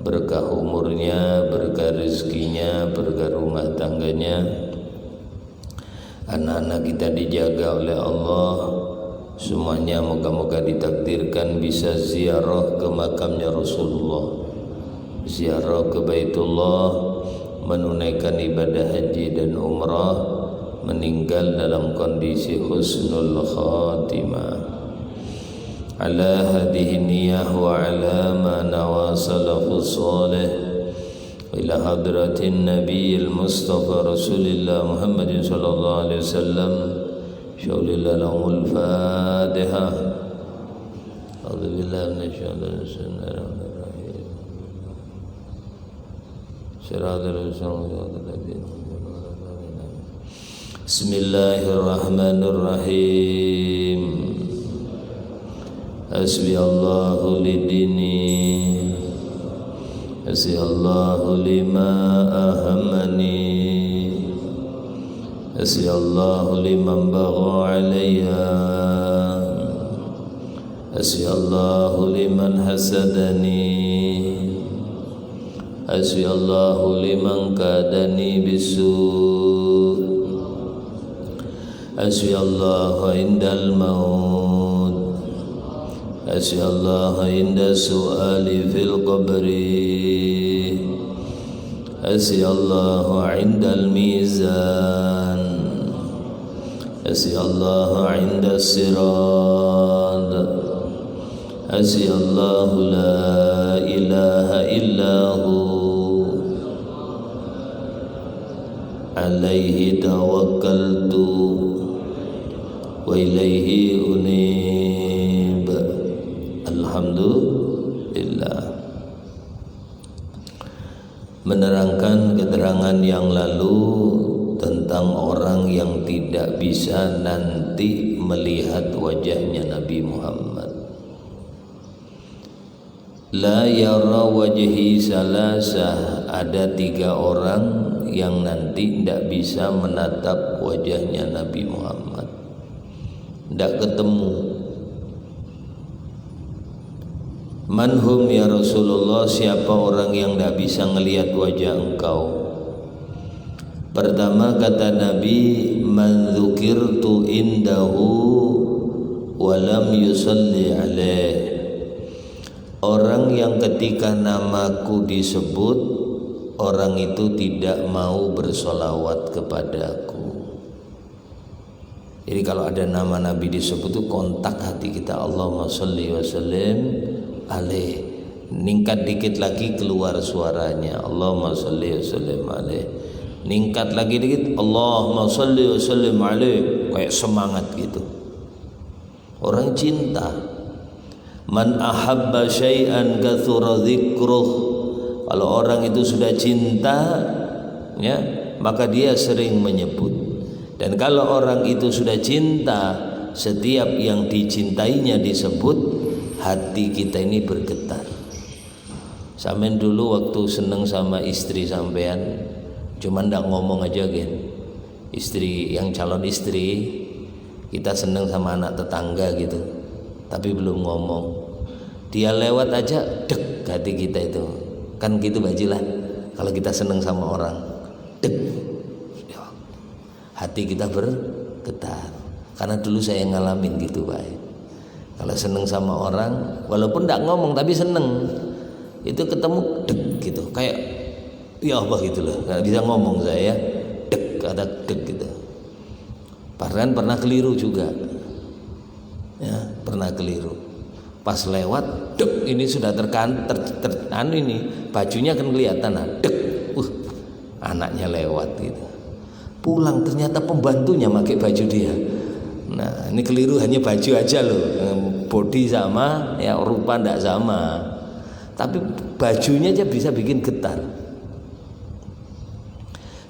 berkah umurnya, berkah rezekinya, berkah rumah tangganya. Anak-anak kita dijaga oleh Allah. Semuanya moga-moga ditakdirkan bisa ziarah ke makamnya Rasulullah, ziarah ke Baitullah, menunaikan ibadah haji dan umrah, meninggal dalam kondisi husnul khatimah. Ala hadhihi niyah wa ala ma nawa salafus salih ila hadratin nabiyil mustafa rasulillah Muhammadin sallallahu alaihi wasallam. Syaulillahi lahumul Fatihah. A'udzubillahi minasyaitonir rajim. Shiratal mustaqim. Bismillahirrahmanirrahim. Hasbiyallahu lidini, hasbiyallahu lima ahammani, hasbiyallahu liman bagha alayya, hasbiyallahu liman hasadani, hasbiyallahu liman kadani bisu', hasbiyallahu indal maut, hasbiyallahu inda su'ali fil qabri, hasbiyallahu indal mizan, hasbiyallahu inda sirat, hasbiyallahu la ilaha illahu alaihi tawakkaltu wa ilaihi unib. Alhamdulillah. Menerangkan keterangan yang lalu tentang orang yang tidak bisa nanti melihat wajahnya Nabi Muhammad. La yara wajhi salasah, ada 3 orang yang nanti tidak bisa menatap wajahnya Nabi Muhammad, tidak ketemu. Manhum ya Rasulullah, siapa orang yang tidak bisa ngelihat wajah engkau? Pertama kata Nabi, man dzukirtu indahu wa lam yusalli alaih, orang yang ketika namaku disebut, orang itu tidak mau bersolawat kepadaku. Jadi kalau ada nama Nabi disebut itu kontak hati kita, Allahumma sholli wa sallim alaih. Ningkat dikit lagi keluar suaranya, Allahumma sholli wa sallim alaih. Ningkat lagi dikit, Allahumma sholli wa sallim alaih. Kayak semangat gitu. Orang cinta. Man ahabba syai'an katsura dzikruh. Kalau orang itu sudah cinta, ya, maka dia sering menyebut. Dan kalau orang itu sudah cinta, setiap yang dicintainya disebut, hati kita ini bergetar. Sampean dulu waktu seneng sama istri sampean, cuman ndak ngomong aja gen. Istri yang calon istri, kita seneng sama anak tetangga gitu, tapi belum ngomong. Dia lewat aja, dek hati kita itu. Kan gitu bajilah. Kalau kita seneng sama orang, dek, hati kita bergetar. Karena dulu saya ngalamin gitu, baik. Kalau seneng sama orang, walaupun tidak ngomong tapi seneng, itu ketemu dek gitu, kayak ya Allah gitu loh. Nggak bisa ngomong saya, dek, ada dek gitu. Bahkan pernah keliru juga, ya pernah keliru. Pas lewat, dek, ini sudah ini bajunya kan kelihatan, dek, anaknya lewat gitu. Pulang ternyata pembantunya pakai baju dia. Nah ini keliru, hanya baju aja loh, body sama, ya rupa ndak sama, tapi bajunya aja bisa bikin getar.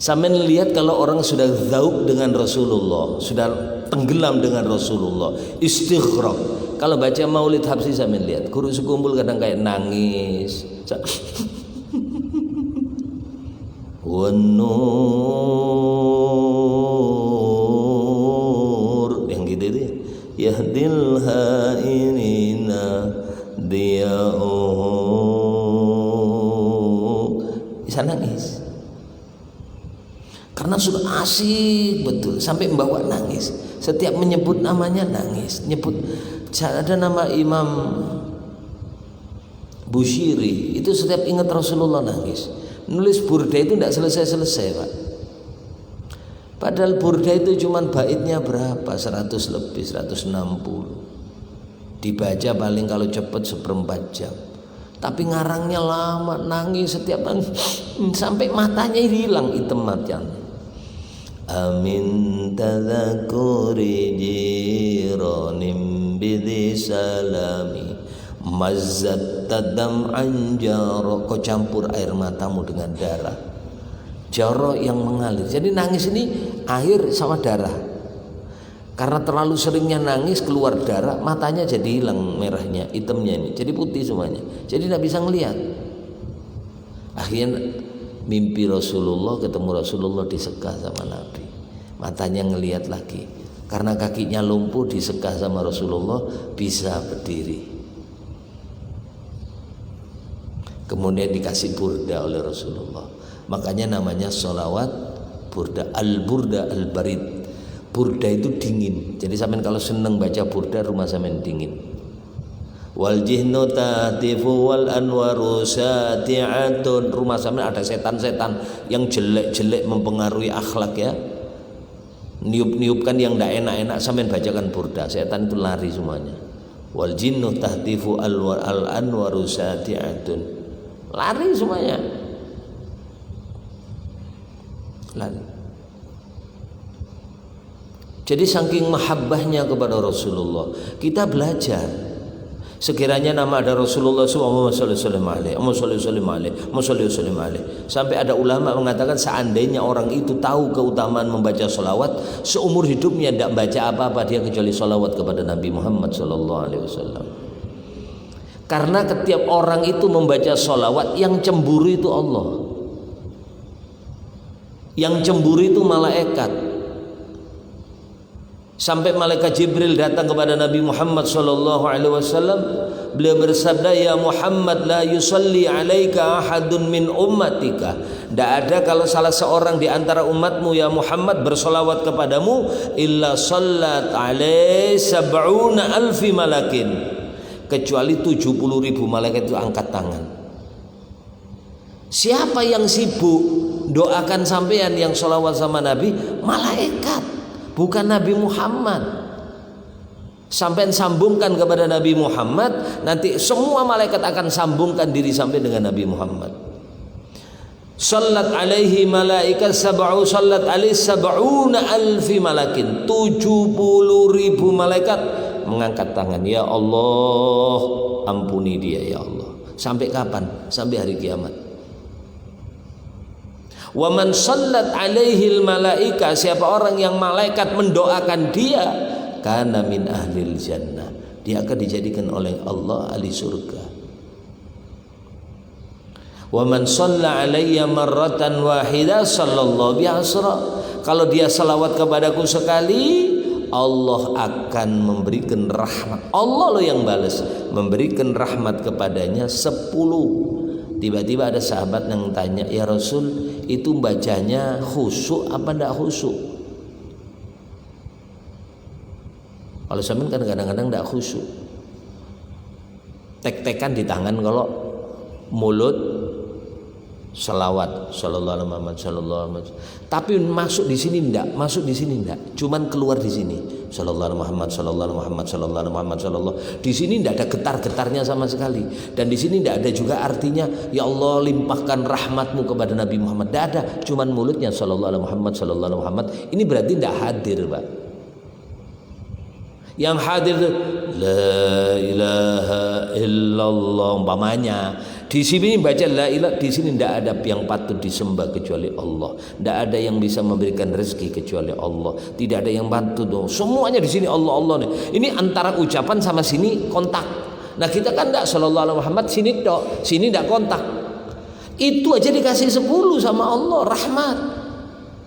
Sampai lihat kalau orang sudah zauk dengan Rasulullah, sudah tenggelam dengan Rasulullah, istighraq. Kalau baca Maulid Habsyi sampai lihat, guru sekumpul kadang kayak nangis. Wan-nur yang gitu itu yahdil hairina diya'uhu bisa nangis. Karena sudah asik betul sampai membawa nangis. Setiap menyebut namanya nangis. Nyebut ada nama Imam Bushiri itu setiap ingat Rasulullah nangis. Nulis burda itu tidak selesai-selesai, Pak. Padahal burda itu cuma baitnya berapa? 100 lebih, 160. Dibaca paling kalau cepat 1/4 jam. Tapi ngarangnya lama, nangis setiap nangis sampai matanya hilang hitam matanya. Amin tadzakuri jiranim bidhi salami mazzat tadam anjaro. Kau campur air matamu dengan darah, jaro yang mengalir. Jadi nangis ini air sama darah. Karena terlalu seringnya nangis keluar darah, matanya jadi hilang merahnya, hitamnya ini jadi putih semuanya. Jadi tidak bisa ngelihat. Akhirnya mimpi Rasulullah, ketemu Rasulullah disekah sama Nabi. Matanya ngelihat lagi. Karena kakinya lumpuh disekah sama Rasulullah bisa berdiri. Kemudian dikasih burda oleh Rasulullah. Makanya namanya sholawat burda, al-burda al-barid. Burda itu dingin. Jadi sampean kalau seneng baca burda rumah sampean dingin. Wal jihnu tahtifu wal anwaru sati'atun. Rumah sampean ada setan-setan yang jelek-jelek mempengaruhi akhlak ya. Niup-niupkan yang tidak enak-enak, sampean bacakan burda. Setan itu lari semuanya. Wal jinnu tahtifu al anwaru sati'atun. Lari semuanya. Lari. Jadi saking mahabbahnya kepada Rasulullah, kita belajar. Sekiranya nama ada Rasulullah sallallahu alaihi wasallam, sampai ada ulama mengatakan seandainya orang itu tahu keutamaan membaca sholawat, seumur hidupnya tidak baca apa-apa dia kecuali sholawat kepada Nabi Muhammad sallallahu alaihi wasallam. Karena setiap orang itu membaca sholawat, yang cemburu itu Allah, yang cemburu itu malaikat. Sampai malaikat Jibril datang kepada Nabi Muhammad sallallahu alaihi wasallam, beliau bersabda, "Ya Muhammad, la yusalli alaika ahadun min ummatika." Tidak ada kalau salah seorang di antara umatmu ya Muhammad bersolawat kepadamu illa sallat alaihi sab'una alfi malakin, kecuali 70.000 malaikat itu angkat tangan. Siapa yang sibuk doakan sampean yang solawat sama Nabi? Malaikat, bukan Nabi Muhammad. Sampai sambungkan kepada Nabi Muhammad, nanti semua malaikat akan sambungkan diri sampai dengan Nabi Muhammad. Sallat alaihi malaikat sab'u, sallat alaihi sab'una alfi malakin, 70.000 malaikat mengangkat tangan, ya Allah ampuni dia ya Allah. Sampai kapan? Sampai hari kiamat. Wa man sallat alaihi malaika, siapa orang yang malaikat mendoakan dia, kana min ahlil jannah, dia akan dijadikan oleh Allah ahli surga. Wa man shalla alayya marratan wahidah sallallahu bi asra, kalau dia salawat kepadaku sekali, Allah akan memberikan rahmat. Allah loh yang balas, memberikan rahmat kepadanya 10. Tiba-tiba ada sahabat yang tanya, ya Rasul, itu bacanya khusyuk apa tidak khusyuk? Kalau sampean kan kadang-kadang tidak khusyuk, tek-tekan di tangan kalau mulut salawat sallallahu alaihi Muhammad sallallahu alaihi wasallam, tapi masuk di sini enggak, masuk di sini enggak, cuman keluar di sini sallallahu alaihi Muhammad sallallahu alaihi Muhammad sallallahu alaihi Muhammad sallallahu, di sini enggak ada getar-getarnya sama sekali, dan di sini enggak ada juga artinya ya Allah limpahkan rahmatmu kepada Nabi Muhammad, enggak ada, cuman mulutnya sallallahu alaihi Muhammad sallallahu alaihi Muhammad. Ini berarti enggak hadir, Pak. Yang hadir itu la ilaha illallah umpamanya. Di sini baca la ilaha, di sini tidak ada yang patut disembah kecuali Allah. Tidak ada yang bisa memberikan rezeki kecuali Allah. Tidak ada yang patut. Semuanya di sini Allah Allah nih. Ini antara ucapan sama sini kontak. Nah kita kan tidak sallallahu alaihi Muhammad sini dok, sini tidak kontak. Itu aja dikasih 10 sama Allah rahmat.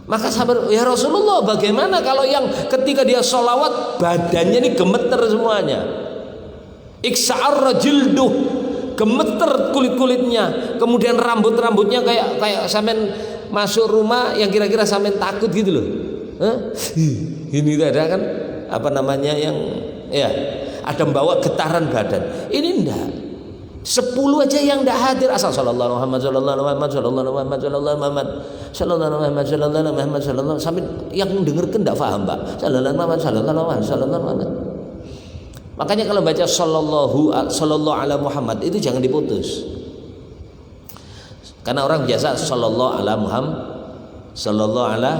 Maka sahabat, ya Rasulullah bagaimana kalau yang ketika dia sholawat badannya ini gemeter semuanya, iksa'arra jilduh, gemeter kulit-kulitnya, kemudian rambut-rambutnya kayak sampean masuk rumah yang kira-kira sampean takut gitu loh. Ini ada kan apa namanya yang ya ada membawa getaran badan. Ini enggak. 10 aja yang enggak hadir asal sallallahu Muhammad sallallahu Muhammad sallallahu Muhammad sallallahu Muhammad sallallahu Muhammad sallallahu Muhammad sallallahu sampai yang dengarkan enggak paham, Pak. Sallallahu Muhammad sallallahu Muhammad. Makanya kalau baca sallallahu ala Muhammad itu jangan diputus. Karena orang biasa sallallahu ala Muhammad sallallahu ala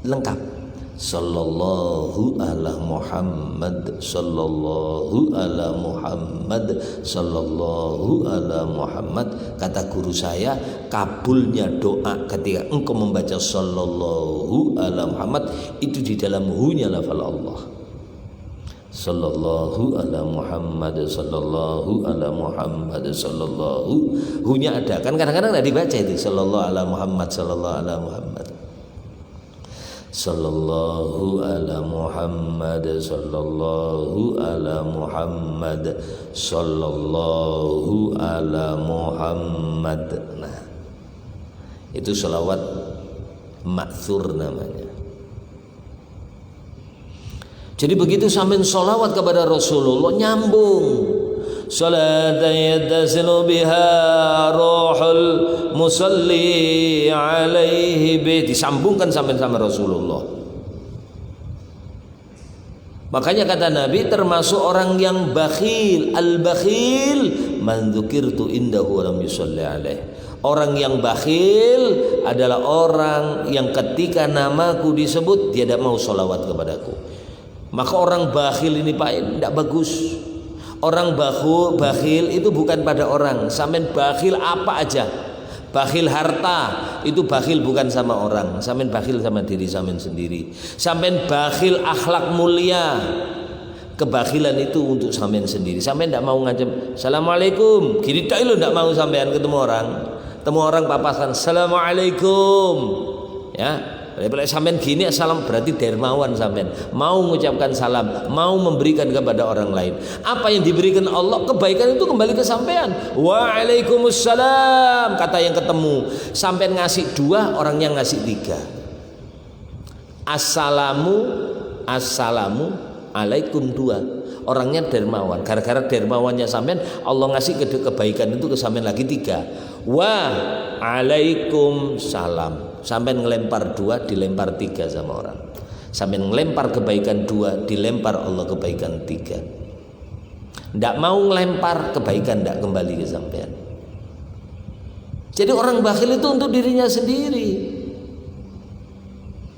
lengkap. Sallallahu ala Muhammad sallallahu ala Muhammad sallallahu ala Muhammad. Kata guru saya, kabulnya doa ketika engkau membaca sallallahu ala Muhammad itu di dalam hu-nya lafal Allah. Sallallahu ala Muhammad sallallahu ala Muhammad sallallahu, hu-nya ada. Kan kadang-kadang enggak dibaca itu sallallahu ala Muhammad sallallahu ala Muhammad. Sallallahu ala Muhammad sallallahu ala Muhammad sallallahu ala Muhammad. Nah, itu selawat ma'thur namanya. Jadi begitu sampean selawat kepada Rasulullah nyambung. Salatan yattasilu biha ruhul musalli alaihi bi, disambungkan sampai sama Rasulullah. Makanya kata Nabi termasuk orang yang bakhil, al-bakhil man dzukirtu indahu wa lam yusalli alaihi. Orang yang bakhil adalah orang yang ketika namaku disebut dia tidak mau sholawat kepadaku. Maka orang bakhil ini Pak tidak bagus. Orang bakhil itu bukan pada orang. Sampean bakhil apa aja. Bakhil harta itu bakhil bukan sama orang. Sampean bakhil sama diri sampean sendiri. Sampean bakhil akhlak mulia. Kebakhilan itu untuk sampean sendiri. Sampean tidak mau ngajak assalamualaikum. Gini tak lo tidak mau sampean ketemu orang. Ketemu orang papasan assalamualaikum. Ya. Boleh sampean gini salam berarti dermawan sampean. Mau mengucapkan salam, mau memberikan kepada orang lain. Apa yang diberikan Allah kebaikan itu kembali ke sampean. Waalaikumsalam kata yang ketemu. Sampean ngasih 2, orangnya ngasih 3. Assalamu alaikum 2. Orangnya dermawan. Gara-gara dermawannya sampean Allah ngasih kebaikan itu ke sampean lagi 3. Waalaikumsalam. Sampai ngelempar 2 dilempar 3 sama orang. Sampai ngelempar kebaikan 2 dilempar Allah kebaikan 3. Ndak mau ngelempar kebaikan ndak kembali ke sampean. Jadi orang bakhil itu untuk dirinya sendiri.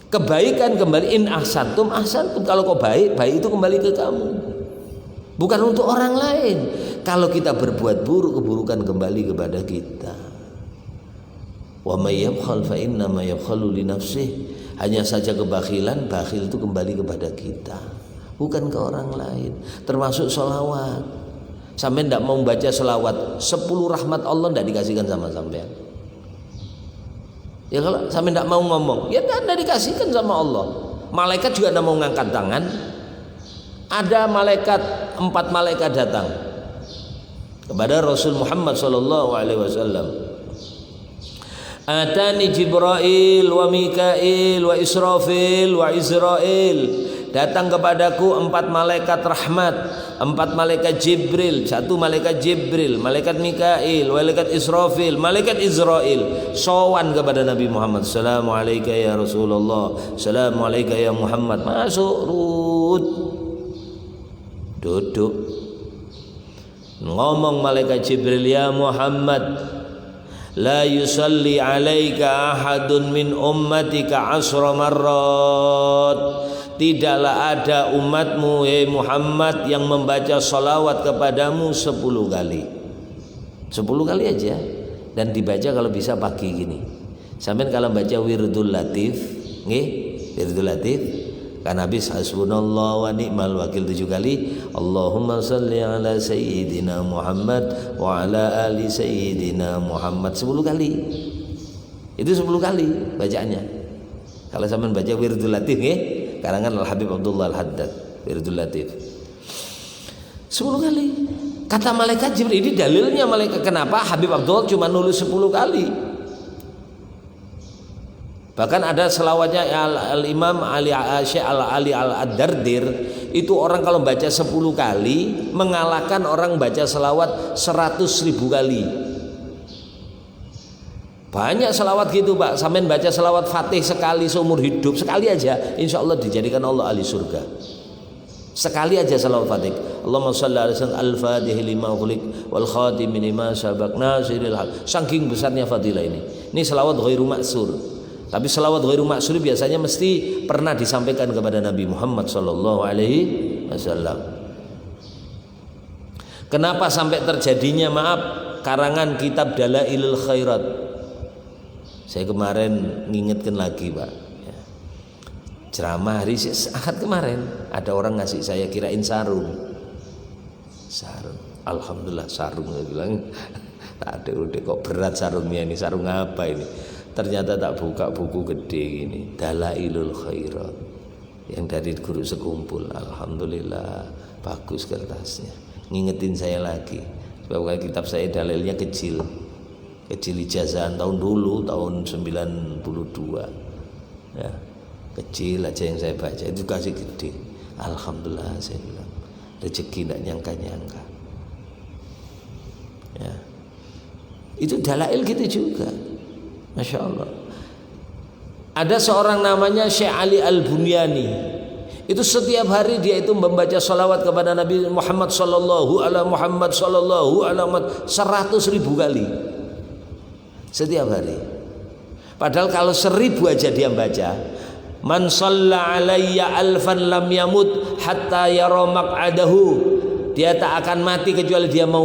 Kebaikan kembali in ahsantum ahsantum. Kalau kau baik itu kembali ke kamu. Bukan untuk orang lain. Kalau kita berbuat buruk, keburukan kembali kepada kita. Wa may yabkhal fa inna ma yabkhalu li nafsihi. Hanya saja kebakhilan, bakhil itu kembali kepada kita, bukan ke orang lain. Termasuk sholawat. Sampai tidak mau baca sholawat 10 rahmat Allah tidak dikasihkan sama sampean. Ya kalau sampai tidak mau ngomong, ya tidak dikasihkan sama Allah. Malaikat juga tidak mau ngangkat tangan. Ada 4 malaikat datang kepada Rasul Muhammad SAW. Atani Jibril wa Mikail wa Israfil wa Israil. Datang kepadaku 4 malaikat rahmat, 4 malaikat Jibril, 1 malaikat Jibril, malaikat Mikail, malaikat Israfil, malaikat Israil. Sowan kepada Nabi Muhammad. Assalamualaikum ya Rasulullah. Assalamualaikum ya Muhammad. Masuk rut. Duduk. Ngomong malaikat Jibril, ya Muhammad, la yusalli alaika ahadun min ummatika 10 marrat. Tidaklah ada umatmu Muhammad yang membaca salawat kepadamu 10 kali. 10 kali aja. Dan dibaca kalau bisa pagi gini. Sampai kalau baca wirdul latif, nggih, wirdul latif kan habis hasbunallah wa ni'mal wakil 7 kali. Allahumma salli ala sayyidina Muhammad wa ala ali sayyidina Muhammad 10 kali. Itu 10 kali bacaannya. Kalau sampean baca wirdul latif nggih, karangan Al Habib Abdullah Al Haddad, wirdul latif 10 kali. Kata malaikat Jibril, ini dalilnya malaikat. Kenapa Habib Abdullah cuma nulis 10 kali? Bahkan ada selawatnya Al-Imam Syekh Ali Al-Dardir, itu orang kalau baca 10 kali mengalahkan orang baca selawat 100.000 kali. Banyak selawat gitu Pak, sampean baca selawat Fatih sekali seumur hidup, sekali aja insya Allah dijadikan Allah ahli surga. Sekali aja selawat Fatih. Allahumma shalli ala sayyidina al-Fatih lima ughliq wal khatim lima sabaq nasiril haq. Saking besarnya fadilah ini. Ini selawat ghairu maksur. Tapi selawat ghairu maksur biasanya mesti pernah disampaikan kepada Nabi Muhammad sallallahu alaihi wasallam. Kenapa sampai terjadinya maaf karangan kitab Dalailul Khairat? Saya kemarin ngingetkan lagi Pak. Ceramah hari Ahad kemarin ada orang ngasih saya kirain sarung. Alhamdulillah sarung, saya bilang tak ada, udah kok berat sarungnya ini, sarung apa ini? Ternyata tak buka buku gede gini, Dalailul Khairat yang dari guru sekumpul. Alhamdulillah bagus kertasnya, ngingetin saya lagi. Sebab kitab saya dalilnya kecil ijazahan tahun dulu, tahun 92 ya. Kecil aja yang saya baca, itu kasih gede. Alhamdulillah saya bilang, rezeki tidak nyangka-nyangka ya. Itu dalail gitu juga, Masya Allah. Ada seorang namanya Syekh Ali Al-Bunyani, itu setiap hari dia itu membaca salawat kepada Nabi Muhammad sallallahu alaihi Muhammad sallallahu alaihi 100.000 kali setiap hari. Padahal kalau 1.000 aja dia baca, man shalla alayya alfan lam yamut hatta yara maq'adahu, dia tak akan mati kecuali dia mau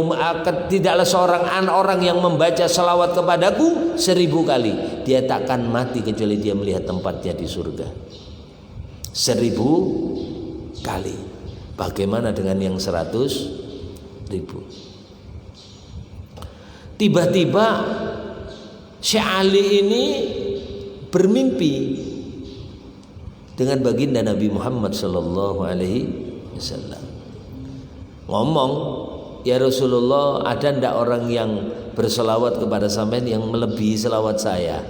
tidaklah seorang orang yang membaca salawat kepadaku 1.000 kali, dia tak akan mati kecuali dia melihat tempatnya di surga 1.000 kali. Bagaimana dengan yang 100.000? Tiba-tiba Syekh Ali ini bermimpi dengan baginda Nabi Muhammad sallallahu alaihi wasallam. Ngomong, "Ya Rasulullah, ada ndak orang yang berselawat kepada sampean yang melebihi selawat saya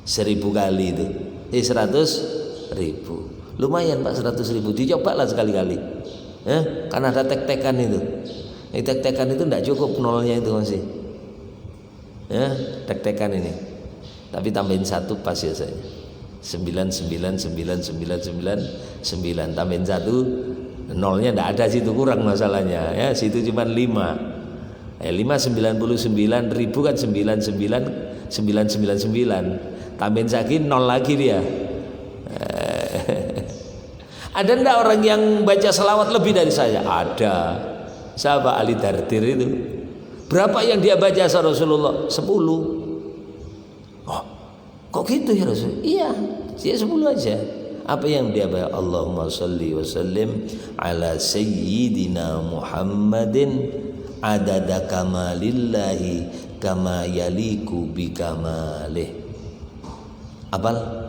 1.000 kali itu?" 100.000. Lumayan Pak, 100.000. Dicobalah sekali-kali. Karena ada tek-tekan itu. Tek-tekan itu ndak cukup nolnya itu masih. Tek-tekan ini. Tapi tambahin 1 pas ya saya. 9 tambahin 1, nolnya ndak ada, situ kurang masalahnya ya, situ cuma 5. 599.000 kan 99999, tambahin lagi 0 lagi dia. Ada ndak orang yang baca selawat lebih dari saya? Ada. Siapa? Ali Dardir itu. Berapa yang dia baca Rasulullah? 10. Oh, kok gitu ya Rasul? Iya, dia 10 aja. Apa yang dia baca? Allahumma sholli wa sallim ala sayyidina Muhammadin adada kamalillahi kama yaliku bikamalih. Apal?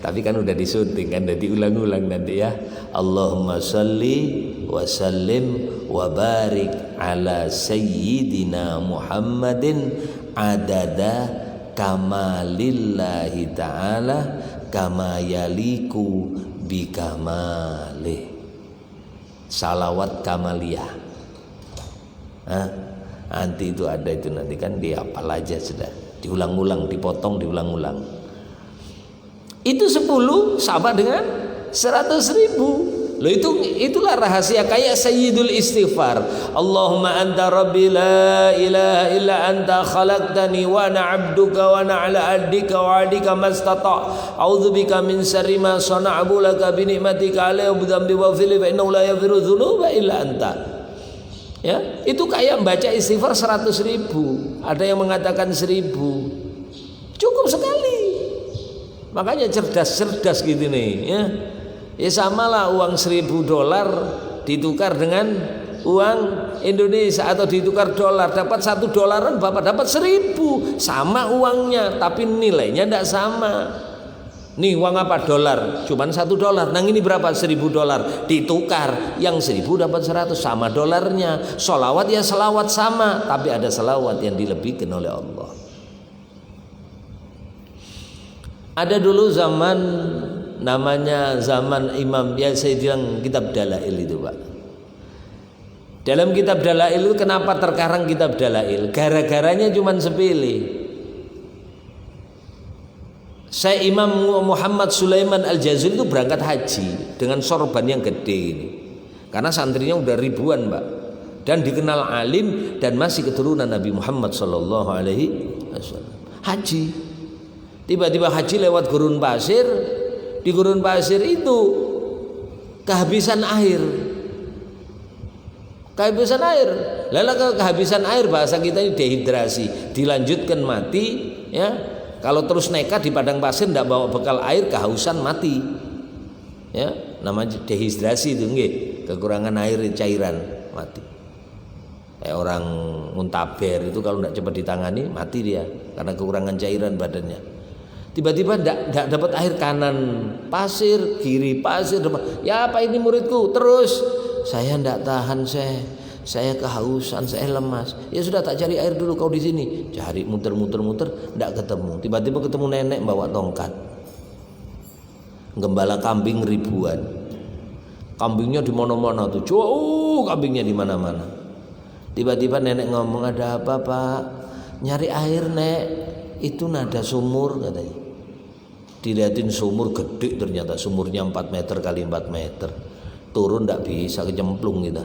Tapi kan udah disunting kan, udah diulang-ulang nanti ya. Allahumma sholli wa sallim wa barik ala sayyidina Muhammadin adada kamalillahi ta'ala kama yaliku bikamalih. Salawat kamaliyah. Nanti itu ada itu, nanti kan dihafal aja sudah, diulang-ulang, dipotong, diulang-ulang. Itu 10 sama dengan 100.000. Loh, itulah rahasia kayak Sayyidul Istighfar. Allahumma anta rabbi la ilaha illa anta khalaqtani wa ana 'abduka wa ana 'ala ahdika wa 'adika mastata'. A'udzubika min syarri ma sana'u laka bi ni'matika 'alayya bi dzambi wa fili fa innahu la yaghfiru dzunuba illa anta. Ya, itu kayak membaca istighfar 100.000. Ada yang mengatakan 1.000. Cukup sekali. Makanya cerdas gitu nih ya. Ya samalah uang $1.000 ditukar dengan uang Indonesia atau ditukar dolar, dapat $1 Bapak dapat 1.000, sama uangnya tapi nilainya tidak sama Nih uang apa? Dolar. Cuman $1. Nang ini berapa? $1.000. Ditukar. Yang 1.000 dapat 100. Sama dolarnya. Sholawat ya selawat sama. Tapi ada selawat yang dilebihkan oleh Allah. Ada dulu zaman namanya zaman Imam, ya saya bilang kitab Dalail itu Pak. Dalam kitab Dalail itu kenapa terkarang kitab Dalail? Gara-garanya cuma sepele. Saya Imam Muhammad Sulaiman Al-Jazuli itu berangkat haji dengan sorban yang gede ini. Karena santrinya udah ribuan Pak. Dan dikenal alim dan masih keturunan Nabi Muhammad SAW. Haji. Tiba-tiba haji lewat gurun pasir. Di gurun pasir itu kehabisan air. Kehabisan air. Lalu kehabisan air bahasa kita ini dehidrasi. Dilanjutkan mati, ya. Kalau terus nekat di padang pasir tidak bawa bekal air, kehausan mati. Ya, namanya dehidrasi itu nggih, kekurangan air cairan mati. Orang muntaber itu kalau tidak cepat ditangani mati dia karena kekurangan cairan badannya. Tiba-tiba tidak dapat air, kanan pasir, kiri pasir, depan. Ya apa ini muridku? Terus saya tidak tahan, saya kehausan, saya lemas. Ya sudah tak cari air dulu kau di sini. Cari muter, tidak ketemu. Tiba-tiba ketemu nenek bawa tongkat. Gembala kambing ribuan. Kambingnya di mana-mana tuh. Jauh kambingnya di mana-mana. Tiba-tiba nenek ngomong, ada apa Pak? Nyari air Nek. Itu nada sumur katanya. Dilihatin sumur gede, ternyata sumurnya 4 meter kali 4 meter. Turun tidak bisa, kecemplung kita.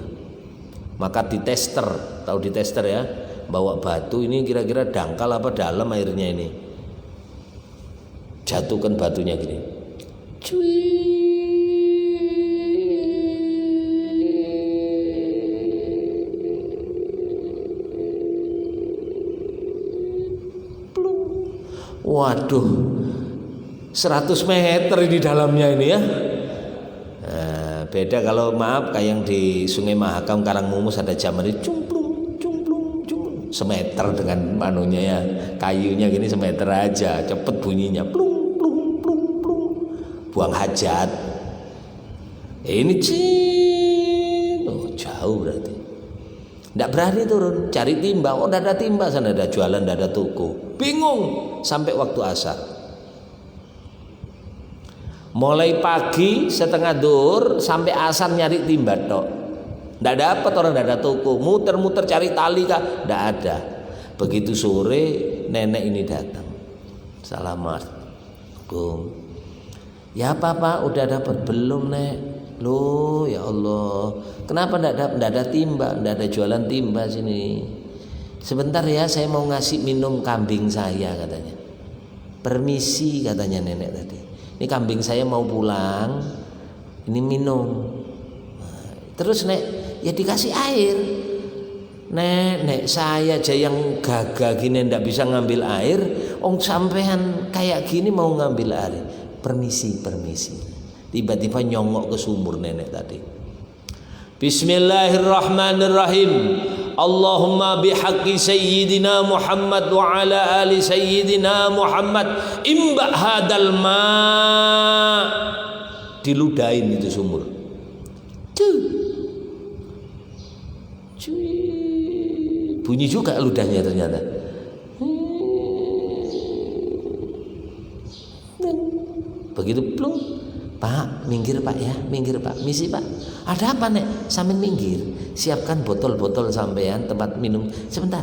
Maka ditester, tahu ditester ya, bawa batu ini kira-kira dangkal apa dalam airnya ini. Jatuhkan batunya gini. Cuy. Waduh, 100 meter di dalamnya ini ya. Nah, beda kalau maaf kayak yang di Sungai Mahakam Karangmumus ada jaman ini cumplung, semeter dengan manunya ya, kayunya gini semeter aja, cepet bunyinya, plung, buang hajat. Ini jauh berarti. Tidak berani turun, cari timba. Oh, tidak ada timba, sana ada jualan, tidak ada toko. Bingung sampai waktu asar. Mulai pagi setengah dur sampai asar nyari timba tok. Tidak dapat, orang tidak ada toko. Muter-muter cari tali kah? Tidak ada. Begitu sore nenek ini datang. Assalamualaikum. Ya Pak, udah dapat belum Nek? Loh ya Allah, kenapa tidak ada timba, tidak ada jualan timba sini? Sebentar ya, saya mau ngasih minum kambing saya katanya. Permisi katanya nenek tadi. Ini kambing saya mau pulang, ini minum. Terus Nek, ya dikasih air. Nek saya aja yang gagah gini ndak bisa ngambil air, sampean kayak gini mau ngambil air. Permisi. Tiba-tiba nyongok ke sumur nenek tadi. Bismillahirrahmanirrahim. Allahumma bihaqqi sayyidina Muhammad wa ala ali sayyidina Muhammad imba hadal ma. Diludahin itu sumur. Bunyi juga ludahnya ternyata. Begitu plung. Pak, minggir Pak ya, minggir Pak. Misi Pak. Ada apa Nek? Sampean minggir. Siapkan botol-botol sampean tempat minum. Sebentar.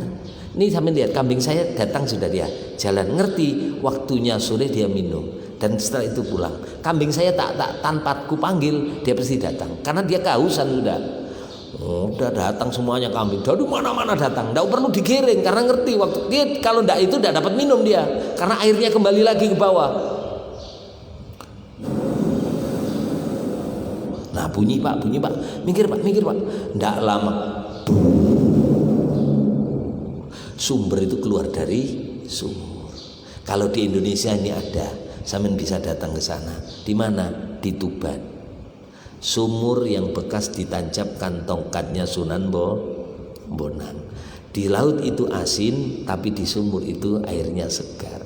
Ini sampean lihat kambing saya datang sudah dia. Jalan ngerti waktunya sore dia minum dan setelah itu pulang. Kambing saya tak tanpa ku panggil dia pasti datang karena dia kehausan sudah. Udah datang semuanya kambing. Dari mana-mana datang. Enggak perlu digiring karena ngerti waktu dia kalau enggak itu enggak dapat minum dia karena airnya kembali lagi ke bawah. Nah bunyi Pak, minggir Pak. Nggak lama, sumber itu keluar dari sumur. Kalau di Indonesia ini ada, sampean bisa datang ke sana. Di mana? Di Tuban. Sumur yang bekas ditancapkan tongkatnya Sunan Bonang. Di laut itu asin, tapi di sumur itu airnya segar.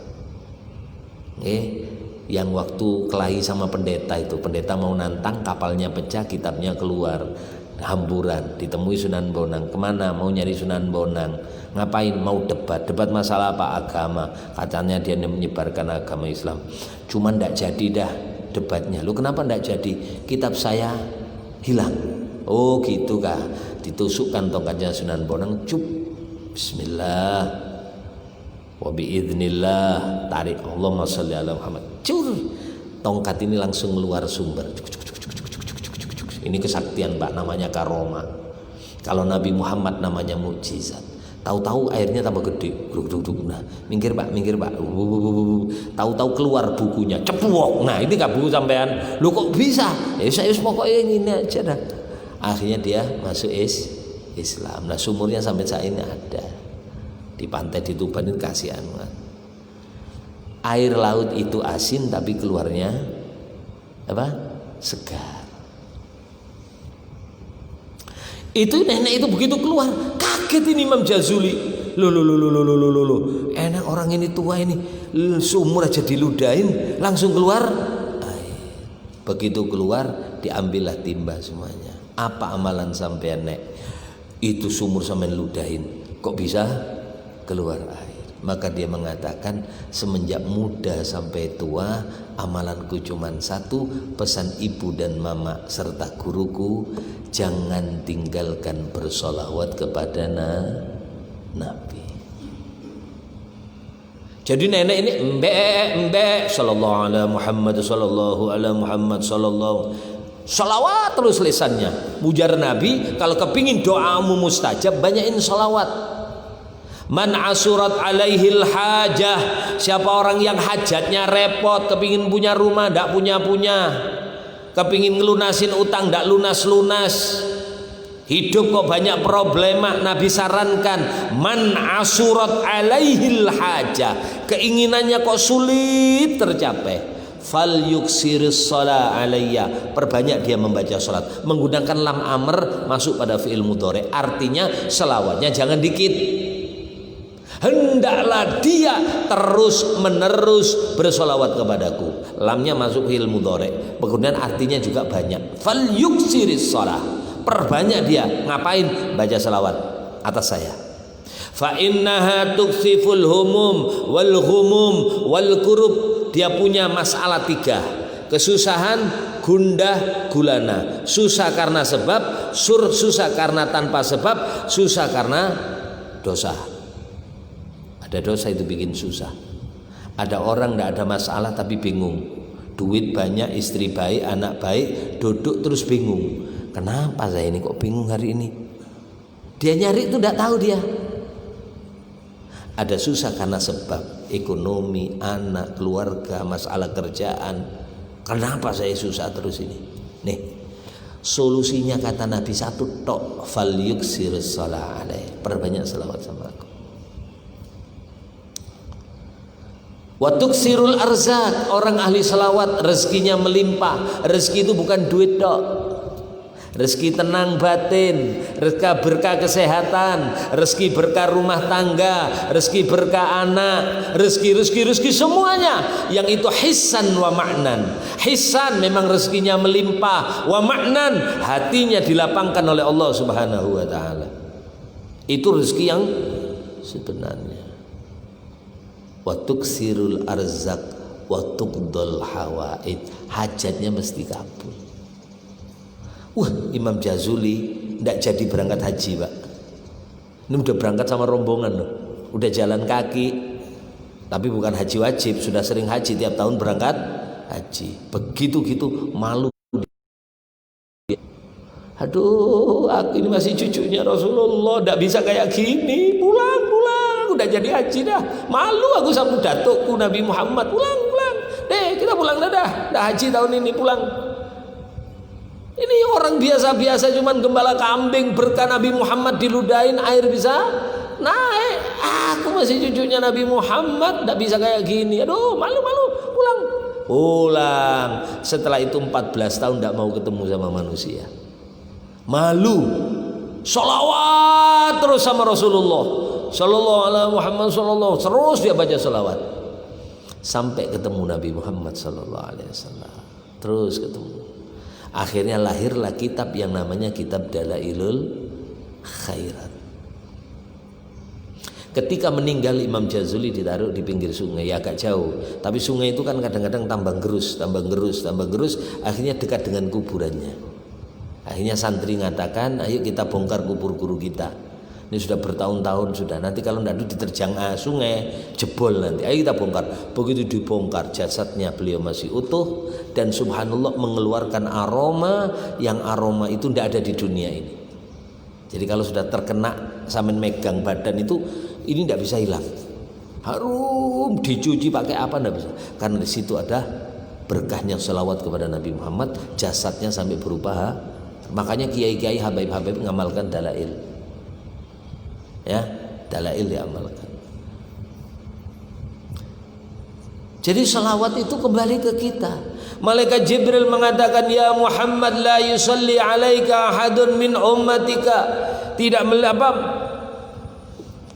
yang waktu kelahi sama pendeta itu, pendeta mau nantang, kapalnya pecah, kitabnya keluar hamburan, ditemui Sunan Bonang. Kemana? Mau nyari Sunan Bonang. Ngapain? Mau debat masalah apa? Agama. Katanya dia menyebarkan agama Islam. Cuman ndak jadi dah debatnya. Lu kenapa ndak jadi? Kitab saya hilang. Oh gitu kah? Ditusukkan tongkatnya Sunan Bonang, cup, bismillah wa biidznillah, tarik, Allahumma sholli ala Muhammad, cur, tongkat ini langsung keluar sumber. Ini kesaktian Pak, namanya karomah. Kalau Nabi Muhammad namanya mukjizat. Tahu-tahu airnya tambah gede. Nah, minggir Pak. Tahu-tahu keluar bukunya, cepuok. Nah, ini gak buku sampean. Lu kok bisa? Ya saya pokoknya ini aja dah. Akhirnya dia masuk Islam. Nah, sumurnya sampai saat ini ada. Di pantai di Tuban ini kasihan banget. Air laut itu asin tapi keluarnya apa? Segar. Itu nenek itu begitu keluar, kaget ini Imam Jazuli. Loh. Enak orang ini tua ini, sumur aja diludahin, langsung keluar air. Begitu keluar, diambillah timba semuanya. Apa amalan sampean nek? Itu sumur sampean ludahin, kok bisa keluar air? Maka dia mengatakan, semenjak muda sampai tua, amalanku cuma satu, pesan ibu dan mama serta guruku, jangan tinggalkan bersolawat kepada Nabi. Jadi nenek ini mbek sallallahu ala Muhammad sallallahu ala Muhammad sallallahu, salawat terus lisannya mujar Nabi. Kalau kepingin doamu mustajab, banyakin salawat. Man asurat alaihil hajah, siapa orang yang hajatnya repot, kepingin punya rumah ndak punya, kepingin ngelunasin utang ndak lunas, hidup kok banyak problema, Nabi sarankan man asurat alaihil hajah, keinginannya kok sulit tercapai, fal yuksiris sholat alayya, perbanyak dia membaca sholat, menggunakan lam amr masuk pada fi'il mudhari, artinya selawatnya jangan dikit, hendaklah dia terus menerus bersolawat kepadaku. Lamnya masuk fi'il mudhari, kemudian artinya juga banyak. Fal yuksiris shalah, perbanyak dia ngapain? Baca selawat atas saya. Fa innaha tuksiful humum wal ghumum wal kurub, dia punya masalah 3. Kesusahan, gundah, gulana. Susah karena sebab, susah karena tanpa sebab, susah karena dosa. Ada dosa itu bikin susah. Ada orang tidak ada masalah tapi bingung. Duit banyak, istri baik, anak baik, duduk terus bingung. Kenapa saya ini kok bingung hari ini? Dia nyari itu tidak tahu dia. Ada susah karena sebab ekonomi, anak, keluarga, masalah kerjaan. Kenapa saya susah terus ini? Nih, solusinya kata Nabi satu tok, fal yuksiris shalah alaih, perbanyak selawat sama aku. Watuk sirul arzak, orang ahli selawat rezekinya melimpah. Rezeki itu bukan duit dok, rezeki tenang batin, rezeki berkah kesehatan, rezeki berkah rumah tangga, rezeki berkah anak, rezeki semuanya yang itu hissan wa ma'nan. Hissan memang rezekinya melimpah, wa ma'nan hatinya dilapangkan oleh Allah Subhanahu wa taala. Itu rezeki yang sebenarnya. Wa tuksirul arzak wa tuqdul hawaid, hajatnya mesti kabul. Imam Jazuli tidak jadi berangkat haji Pak. Ini udah berangkat sama rombongan loh, udah jalan kaki, tapi bukan haji wajib, sudah sering haji, tiap tahun berangkat haji. Begitu malu. Aduh, aku ini masih cucunya Rasulullah, tidak bisa kayak gini. Pulang, udah jadi haji dah. Malu aku sama datukku Nabi Muhammad. Pulang. Kita pulang dah haji tahun ini, pulang. Ini orang biasa-biasa cuman gembala kambing, berkah Nabi Muhammad diludahin air bisa naik. Aku masih cucunya Nabi Muhammad, tidak bisa kayak gini. Aduh, malu, pulang. Setelah itu 14 tahun tidak mau ketemu sama manusia. Malu, sholawat terus sama Rasulullah Sallallahu alaihi Muhammad sallallahu, terus dia baca sholawat. sampai ketemu Nabi Muhammad sallallahu alaihi wasallam. Terus ketemu. Akhirnya lahirlah kitab yang namanya Kitab Dalailul Khairat. Ketika meninggal Imam Jazuli ditaruh di pinggir sungai, ya agak jauh. Tapi sungai itu kan kadang-kadang tambang gerus, akhirnya dekat dengan kuburannya. Akhirnya santri mengatakan, ayo kita bongkar kubur guru kita. Ini sudah bertahun-tahun sudah. Nanti kalau tidak diterjang sungai, jebol nanti. Ayo kita bongkar. Begitu dibongkar, jasadnya beliau masih utuh dan subhanallah mengeluarkan aroma yang aroma itu tidak ada di dunia ini. Jadi kalau sudah terkena sampai megang badan itu, ini tidak bisa hilang. Harum, dicuci pakai apa tidak bisa. Karena di situ ada berkahnya selawat kepada Nabi Muhammad, jasadnya sampai berubah. Makanya kiai-kiai habaib-habaib mengamalkan dalail. Ya, dalail diamalkan. Jadi selawat itu kembali ke kita. Malaikat Jibril mengatakan, ya Muhammad, la yusalli alaika ahadun min ummatika.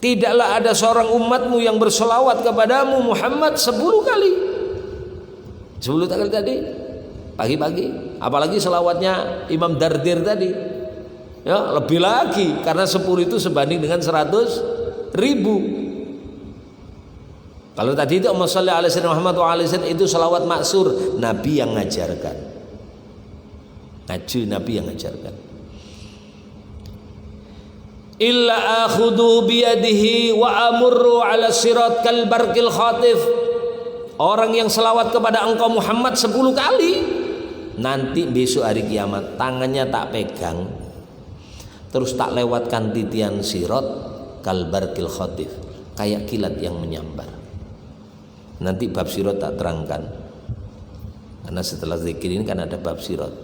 Tidaklah ada seorang umatmu yang berselawat kepadamu Muhammad 10 kali. 10 kali tadi pagi-pagi. Apalagi selawatnya Imam Dardir tadi. Ya, lebih lagi karena 10 itu sebanding dengan 100.000. Kalau tadi itu Allahumma shalli ala sayyidina Muhammad wa ala sayyidina itu selawat maksur, Nabi yang ngajarkan. Nabi yang ngajarkan. Illa akhudhu biyadihi wa amurru ala sirat kal barqil khatif. Orang yang selawat kepada engkau Muhammad 10 kali, nanti besok hari kiamat tangannya tak pegang, terus tak lewatkan titian sirat kal barqil khatif, kayak kilat yang menyambar. Nanti bab sirat tak terangkan, karena setelah zikir ini kan ada bab sirat.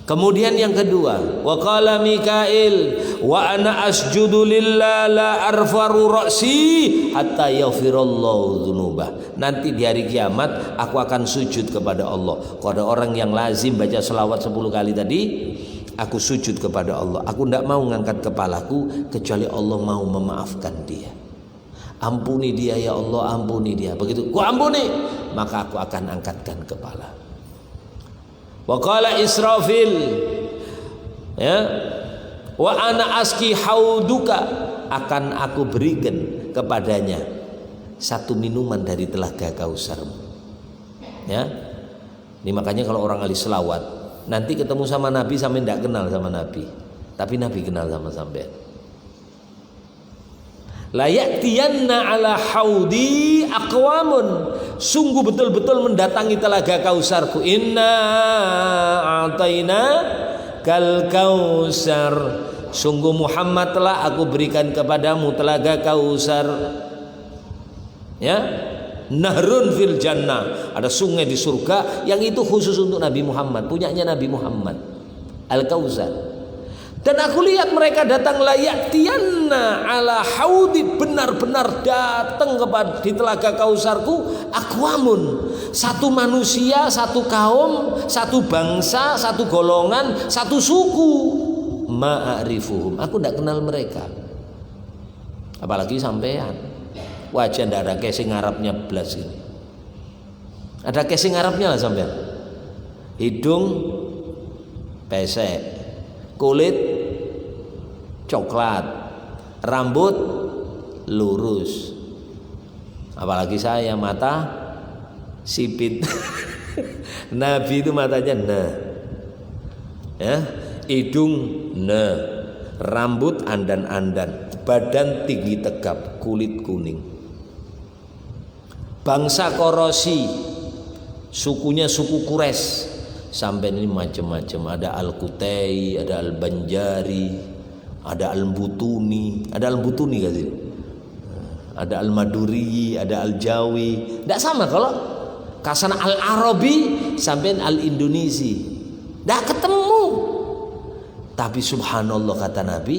Kemudian yang kedua, wa qala Mikail wa ana asjudu lillah la arfaru ra'si hatta yaghfirallahu dzunubah. Nanti di hari kiamat aku akan sujud kepada Allah. Kalau ada orang yang lazim baca selawat 10 kali tadi, aku sujud kepada Allah. Aku tidak mau mengangkat kepalaku kecuali Allah mau memaafkan dia. Ampuni dia ya Allah, ampuni dia. Begitu ku ampuni, maka aku akan angkatkan kepala. Wa qala Israfil, ya, wa ana aski hauduka, akan aku berikan kepadanya satu minuman dari telaga Kausarmu. Ya, ini makanya kalau orang ahli selawat nanti ketemu sama Nabi sampai tidak kenal sama Nabi, tapi Nabi kenal sama sampean. La ya'tiyanna ala haudi aqwamun, sungguh betul-betul mendatangi telaga Kausarku. Inna a'taina kal kausar, sungguh Muhammad telah aku berikan kepadamu telaga Kausar. Ya, nahrun fil jannah, ada sungai di surga yang itu khusus untuk Nabi Muhammad, punyanya Nabi Muhammad, Al Kausar. Dan aku lihat mereka datang layak tianna ala haudi, benar-benar datang kepada di telaga Kausarku aqwamun, satu manusia, satu kaum, satu bangsa, satu golongan, satu suku, ma'arifuhum, aku tidak kenal mereka. Apalagi sampean wajah tidak ada casing Arabnya belas ini. Ada casing Arabnya lah sampean. Hidung pesek, kulit coklat, rambut lurus. Apalagi saya mata sipit. Nabi itu matanya nah, ya, hidung nah, rambut andan-andan, badan tinggi tegap, kulit kuning. Bangsa Quraisy, sukunya suku Quraisy. Sampai ini macam-macam, ada Al-Kutai, ada Al-Banjari, ada Al-Butuni, ada Al-Butuni kan sih? Ada Al-Maduri, ada Al-Jawi. Tidak sama kalau kasana Al-Arabi sampai Al-Indonesi. Tidak ketemu. Tapi subhanallah kata Nabi,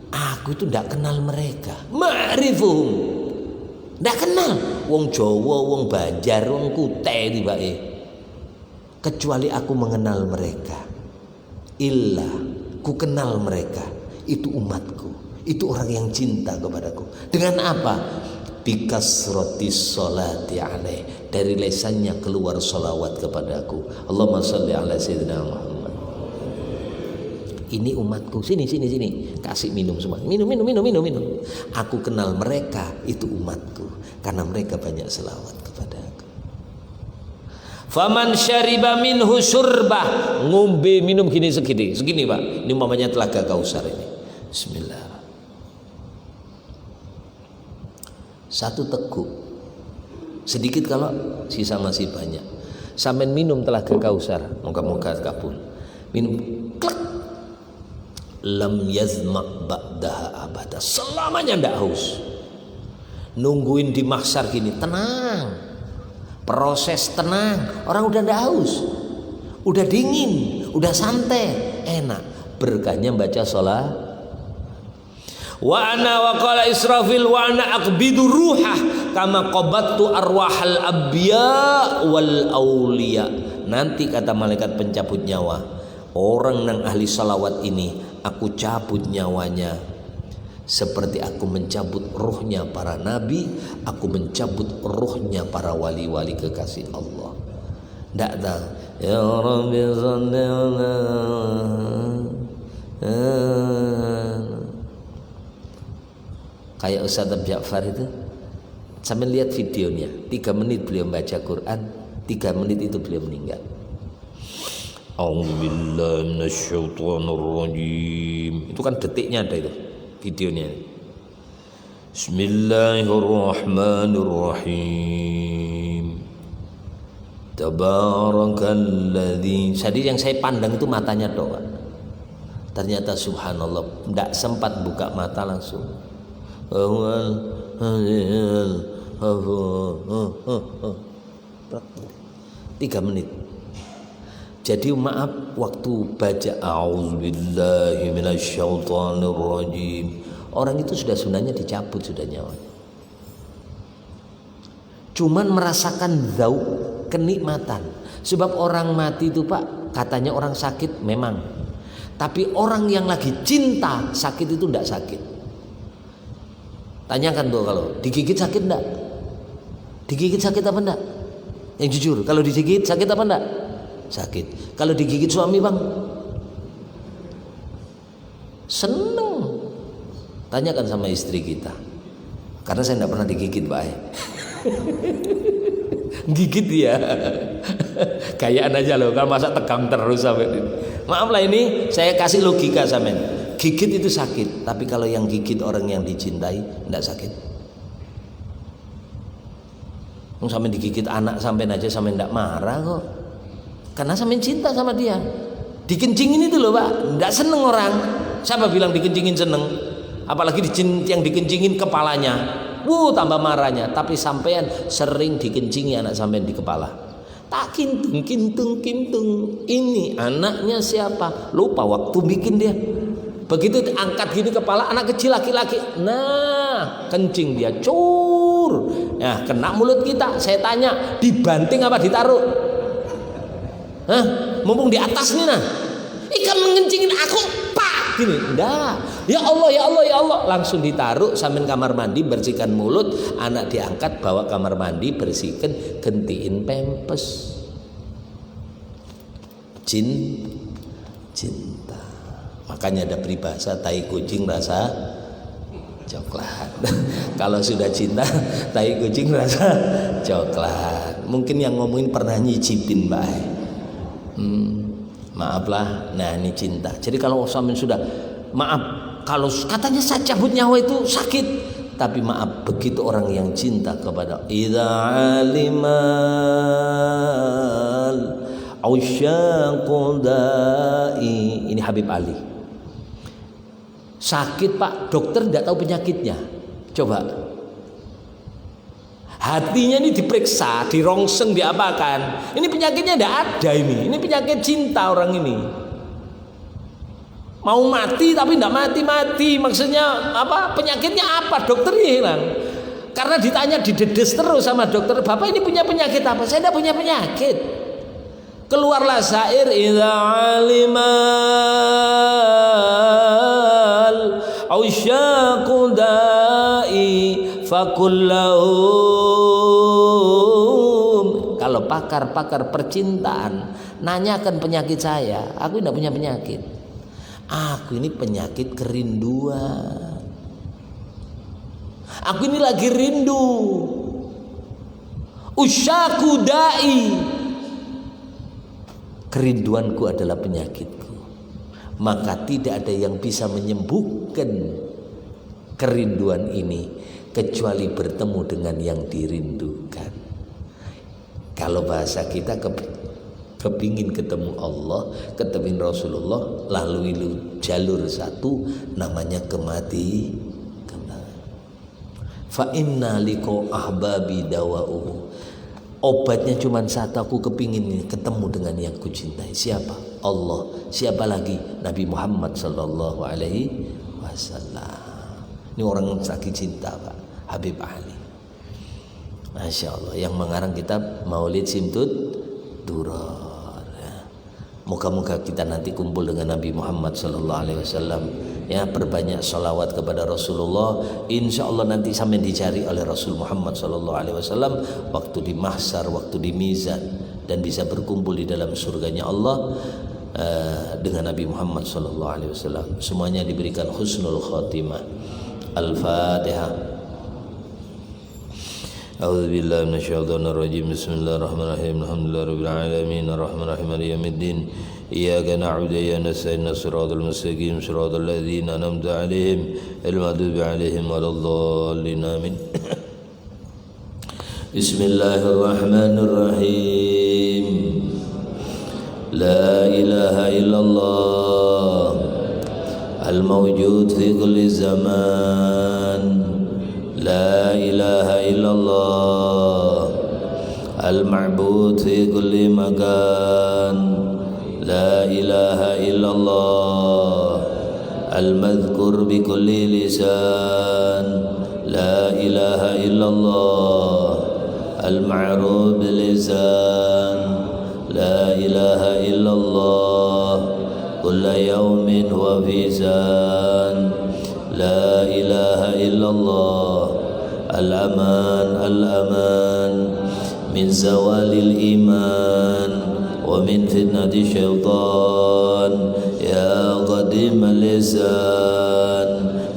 aku itu tidak kenal mereka. Ma'rifuhum, tidak kenal. Wong Jawa, wong Banjar, wong Kutai tiba-tiba. Kecuali aku mengenal mereka. Illa, ku kenal mereka. Itu umatku, itu orang yang cinta kepadaku. Dengan apa? bikasratis sholati alaih, dari lesannya keluar salawat kepadaku. Allahumma sholli ala sayyidina Muhammad. Ini umatku, sini, kasih minum semua, minum. Aku kenal mereka, itu umatku, karena mereka banyak selawat kepada aku. Faman syariba minhu syurbah, ngombe minum segini Pak, ini umpamanya telaga Kausar ini. Bismillah. Satu teguk, sedikit kalau sisa masih banyak. Sampai minum telaga Kausar, moga-moga kabul. Minum, klek. Lam yazma' ba'daha abada, selamanya ndak haus. Nungguin di mahsyar gini, tenang. Proses tenang, orang udah ndak haus. Udah dingin, udah santai, enak. Berkahnya baca sholat. Wa ana wa qala Israfil wa ana aqbidu ruhah kama qabattu arwahal abya wal auliya. Nanti kata malaikat pencabut nyawa, orang yang ahli salawat ini aku cabut nyawanya seperti aku mencabut ruhnya para nabi, aku mencabut ruhnya para wali-wali kekasih Allah. Ndak tahu ya Rabbi shalli ala kayak Ustaz Abdul Ja'far itu, sampai lihat videonya, 3 menit beliau baca Quran, 3 menit itu beliau meninggal. A'udzubillahi minasyaitonirrajim. Itu kan detiknya ada itu videonya. Bismillahirrahmanirrahim. Tabarakalladzi. Jadi yang saya pandang itu matanya doang. Ternyata subhanallah, tidak sempat buka mata langsung. 3 menit. Jadi maaf, waktu baca a'udzubillahi minasyaitonirrajim, orang itu sudah sebenarnya dicabut sudah nyawanya. Cuman merasakan zauk, kenikmatan. Sebab orang mati itu Pak, katanya orang sakit memang. Tapi orang yang lagi cinta sakit itu tidak sakit. Tanyakan tuh, kalau digigit sakit enggak? Digigit sakit apa enggak? Yang jujur, kalau digigit sakit apa enggak? Sakit. Kalau digigit suami Bang, seneng. Tanyakan sama istri kita. Karena saya enggak pernah digigit Pak. Gigit dia. Kayaan aja loh, kalau masa tegang terus sampai ini. Maaf lah, ini saya kasih logika sampean. Gigit itu sakit, tapi kalau yang gigit orang yang dicintai tidak sakit. Sampai digigit anak sampai aja sampai tidak marah kok, karena sampai cinta sama dia. Dikencingin itu loh Pak, tidak seneng orang. Siapa bilang dikencingin seneng? Apalagi yang dikencingin kepalanya, tambah marahnya. Tapi sampean sering dikencingi anak sampean di kepala. Tak kintung. Ini anaknya siapa? Lupa waktu bikin dia. Begitu angkat gini kepala anak kecil laki-laki, nah kencing dia, cur. Nah kena mulut kita. Saya tanya, dibanting apa ditaruh? Hah? Mumpung di atas nih nah. Ikan mengencingin aku, pak. Gini, enggak. Ya Allah, langsung ditaruh sambil kamar mandi, bersihkan mulut. Anak diangkat, bawa kamar mandi, bersihkan, gantiin pempes. Cinta. Makanya ada peribahasa, tai kucing rasa coklat. Kalau sudah cinta, tai kucing rasa coklat. Mungkin yang ngomongin pernah nyicipin Mbak. Maaflah, nah ini cinta. Jadi kalau sampean sudah, maaf, kalau katanya saya cabut nyawa itu sakit, tapi maaf, begitu orang yang cinta kepada idza alimal ausyaqu da'i, ini Habib Ali. Sakit Pak, dokter tidak tahu penyakitnya. Coba hatinya ini diperiksa, dirongseng, diapakan. Ini penyakitnya tidak ada ini penyakit cinta orang ini. Mau mati tapi tidak mati. Maksudnya apa? Penyakitnya apa? Dokternya hilang. Karena ditanya, didedes terus sama dokter, Bapak ini punya penyakit apa? Saya tidak punya penyakit. Keluarlah syair idza alimal usyaqu da'i fakullahum. Kalau pakar-pakar percintaan nanyakan penyakit saya, aku tidak punya penyakit. Aku ini penyakit kerinduan. Aku ini lagi rindu. Usyaqu da'i, kerinduanku adalah penyakitku. Maka tidak ada yang bisa menyembuhkan kerinduan ini kecuali bertemu dengan yang dirindukan. Kalau bahasa kita kepingin ketemu Allah, ketemu Rasulullah, lalui jalur satu namanya kematian. Fa inna liqa ahbabi dawa'uhu. Obatnya cuma satu, aku kepingin ketemu dengan yang kucintai. Siapa? Allah. Siapa lagi? Nabi Muhammad sallallahu alaihi wasallam. Ini orang sakit cinta, Pak. Habib Ali. Masya Allah. Yang mengarang kitab Maulid Simtud Durar. Moga-moga kita nanti kumpul dengan Nabi Muhammad sallallahu alaihi wasallam. Ya, perbanyak salawat kepada Rasulullah. Insya Allah nanti sampai dicari oleh Rasul Muhammad sallallahu alaihi wasallam waktu di mahsyar, waktu di mizan, dan bisa berkumpul di dalam surganya Allah dengan Nabi Muhammad sallallahu alaihi wasallam. Semuanya diberikan husnul khatimah. Al-Fatihah. A'udzubillahi minasyaitonir rajim. Bismillahirrahmanirrahim. Alhamdulillahirabbil alamin arrahmanirrahim maliki yaumiddin. Iyyaka na'budu wa iyyaka nasta'in shiratal mustaqim shiratal ladzina an'amta 'alaihim ghairil maghdubi 'alaihim waladdallin amin. Bismillahirrahmanirrahim. La ilaha illallah al-mawjud fi kulli zaman. La ilaha illallah al-ma'bud fi kulli makan. La ilaha illallah al-madhkur bi kulli lisan. La ilaha illallah al-ma'ruf bil lisan. La ilaha illallah kulla yawmin wa fi zan. La ilaha illallah al-aman al-aman min zawalil iman wa min fitnati syaitan. Ya qadim al-lisan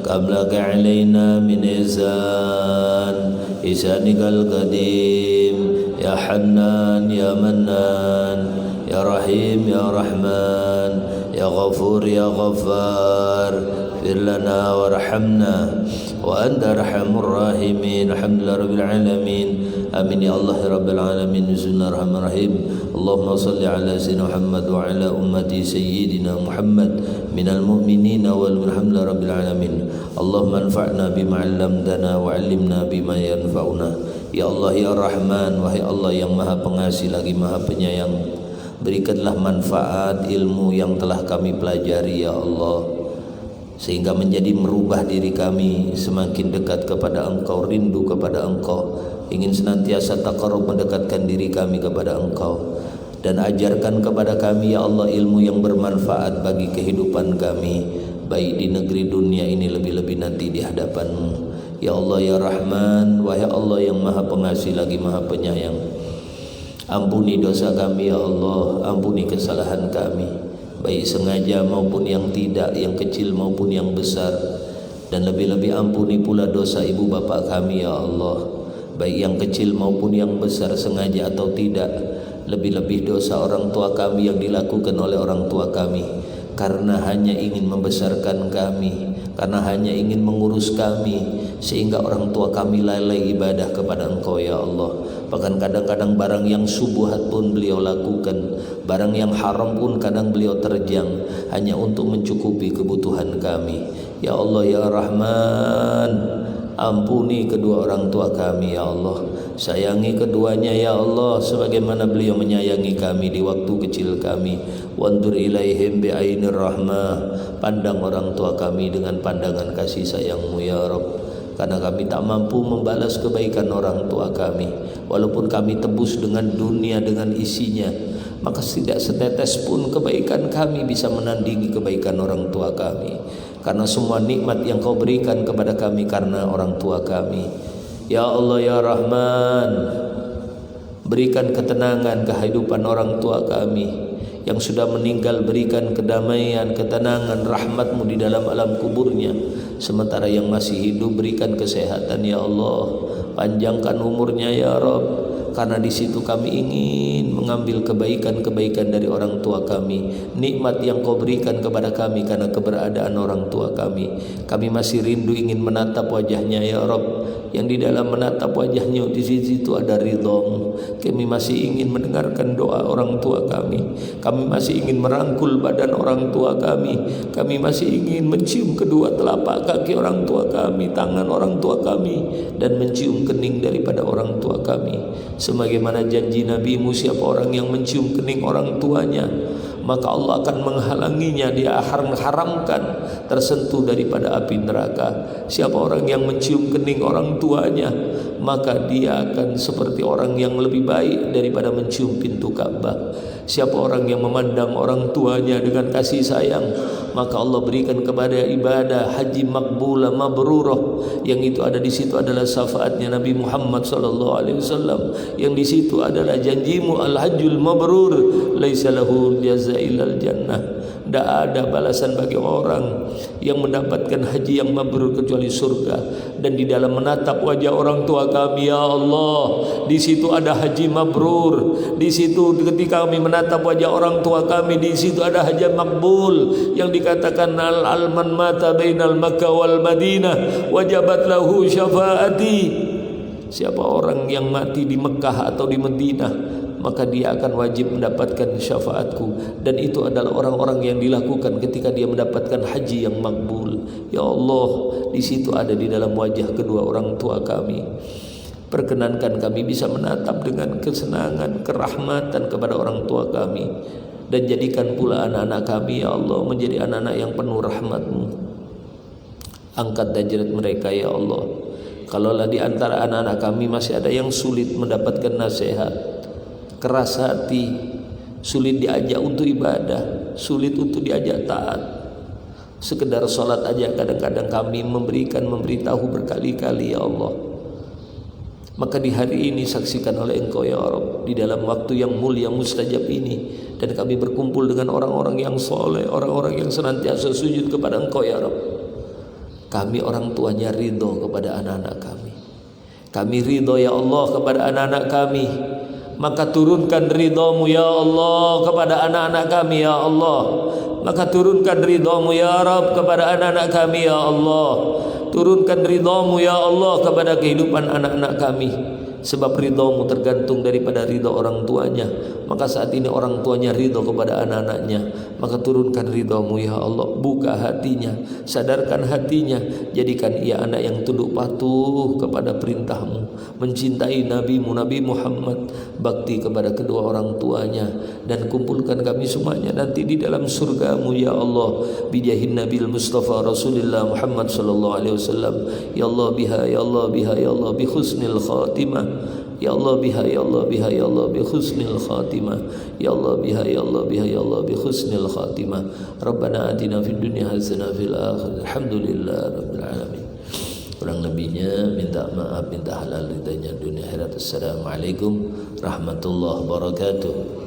qablaka alaina min izan isanikal qadim. Ya Hannan ya Mannan ya Rahim ya Rahman ya Ghafur ya Ghaffar fir lana warhamna wa anta arhamur rahimin. Alhamdulillah rabbil alamin. Amin ya Allah ya rabbil alamin. Bismillahirrahmanirrahim. Allahumma salli ala sayyidina Muhammad wa ala ummati sayyidina Muhammad minal mu'minina wal alhamdulillah rabbil alamin. Allahumma anfa'na bima 'allamtana wa 'allimna bima yanfa'una. Ya Allah ya Rahman, wahai Allah yang Maha Pengasih lagi Maha Penyayang, berikanlah manfaat ilmu yang telah kami pelajari ya Allah, sehingga menjadi merubah diri kami semakin dekat kepada Engkau, rindu kepada Engkau, ingin senantiasa taqarrub mendekatkan diri kami kepada Engkau. Dan ajarkan kepada kami ya Allah ilmu yang bermanfaat bagi kehidupan kami, baik di negeri dunia ini lebih-lebih nanti di hadapan-Mu. Ya Allah ya Rahman, wahai Allah yang Maha Pengasih lagi Maha Penyayang, ampuni dosa kami ya Allah, ampuni kesalahan kami, baik sengaja maupun yang tidak, yang kecil maupun yang besar. Dan lebih-lebih ampuni pula dosa ibu bapak kami ya Allah, baik yang kecil maupun yang besar, sengaja atau tidak. Lebih-lebih dosa orang tua kami yang dilakukan oleh orang tua kami karena hanya ingin membesarkan kami, karena hanya ingin mengurus kami, sehingga orang tua kami lalai ibadah kepada Engkau ya Allah. Bahkan kadang-kadang barang yang subuhat pun beliau lakukan, barang yang haram pun kadang beliau terjang hanya untuk mencukupi kebutuhan kami. Ya Allah ya Rahman, ampuni kedua orang tua kami ya Allah, sayangi keduanya ya Allah sebagaimana beliau menyayangi kami di waktu kecil kami. Wandur ilaihim bi'ainir rahmah, pandang orang tua kami dengan pandangan kasih sayang-Mu ya Rabb, karena kami tak mampu membalas kebaikan orang tua kami. Walaupun kami tebus dengan dunia dengan isinya, maka tidak setetes pun kebaikan kami bisa menandingi kebaikan orang tua kami. karena semua nikmat yang Kau berikan kepada kami karena orang tua kami. Ya Allah ya Rahman, berikan ketenangan kehidupan orang tua kami yang sudah meninggal, berikan kedamaian, ketenangan, rahmat-Mu di dalam alam kuburnya. Sementara yang masih hidup berikan kesehatan ya Allah, panjangkan umurnya ya Rabb, karena di situ kami ingin mengambil kebaikan-kebaikan dari orang tua kami, nikmat yang Kau berikan kepada kami karena keberadaan orang tua kami. Kami masih rindu ingin menatap wajahnya ya Rabb, yang di dalam menatap wajahnya di situ ada ridha-Mu. Kami masih ingin mendengarkan doa orang tua kami. Kami masih ingin merangkul badan orang tua kami. Kami masih ingin mencium kedua telapak kaki orang tua kami, tangan orang tua kami, dan mencium kening daripada orang tua kami. Sebagaimana janji Nabi-Mu, siapa orang yang mencium kening orang tuanya, maka Allah akan menghalanginya, dia haramkan tersentuh daripada api neraka. Siapa orang yang mencium kening orang tuanya, maka dia akan seperti orang yang lebih baik daripada mencium pintu Ka'bah. Siapa orang yang memandang orang tuanya dengan kasih sayang, maka Allah berikan kepada ibadah haji makbulah mabrurah, yang itu ada di situ adalah syafaatnya Nabi Muhammad sallallahu alaihi wasallam, yang di situ adalah janjimu al-hajjul mabrur laisa lahu jaza illal jannah. Tidak ada balasan bagi orang yang mendapatkan haji yang mabrur kecuali surga. Dan di dalam menatap wajah orang tua kami ya Allah, di situ ada haji mabrur. Di situ ketika kami menatap wajah orang tua kami, di situ ada haji makbul, yang dikatakan al-man mata bainal Makkah wal Madinah wajabat lahu syafaati. Siapa orang yang mati di Mekah atau di Madinah, maka dia akan wajib mendapatkan syafaatku. Dan itu adalah orang-orang yang dilakukan ketika dia mendapatkan haji yang makbul. Ya Allah, di situ ada di dalam wajah kedua orang tua kami. Perkenankan kami bisa menatap dengan kesenangan, kerahmatan kepada orang tua kami, dan jadikan pula anak-anak kami ya Allah menjadi anak-anak yang penuh rahmat-Mu. Angkat derajat mereka ya Allah. Kalaulah di antara anak-anak kami masih ada yang sulit mendapatkan nasihat, keras hati, sulit diajak untuk ibadah, sulit untuk diajak taat, sekedar sholat aja kadang-kadang kami memberitahu berkali-kali ya Allah, maka di hari ini saksikan oleh Engkau ya Rabb, di dalam waktu yang mulia mustajab ini, dan kami berkumpul dengan orang-orang yang soleh, orang-orang yang senantiasa sujud kepada Engkau ya Rabb. Kami orang tuanya ridho kepada anak-anak kami. Kami ridho ya Allah kepada anak-anak kami. Maka turunkan ridha-Mu ya Allah kepada anak-anak kami ya Allah. Maka turunkan ridha-Mu ya Rabb kepada anak-anak kami ya Allah. Turunkan ridha-Mu ya Allah kepada kehidupan anak-anak kami. Sebab ridha-Mu tergantung daripada ridha orang tuanya. Maka saat ini orang tuanya ridha kepada anak-anaknya, maka turunkan ridha-Mu ya Allah. Buka hatinya, sadarkan hatinya, jadikan ia anak yang tunduk patuh kepada perintah-Mu, mencintai Nabi-Mu Nabi Muhammad, bakti kepada kedua orang tuanya. Dan kumpulkan kami semuanya nanti di dalam surga-Mu ya Allah, bijahin Nabil Mustafa Rasulullah Muhammad sallallahu alaihi wasallam. Ya Allah biha, ya Allah biha, ya Allah bi husnil khatimah. Ya Allah biha, ya Allah biha, ya Allah bi husnil khatimah. Ya Allah biha, ya Allah biha, ya Allah bi husnil khatimah. Rabbana atina fid dunya hasanah fil akhirati. Alhamdulillah rabbil alamin. Kurang lebihnya minta maaf, minta halal ridhanya dunia akhirat. Assalamualaikum warahmatullahi wabarakatuh.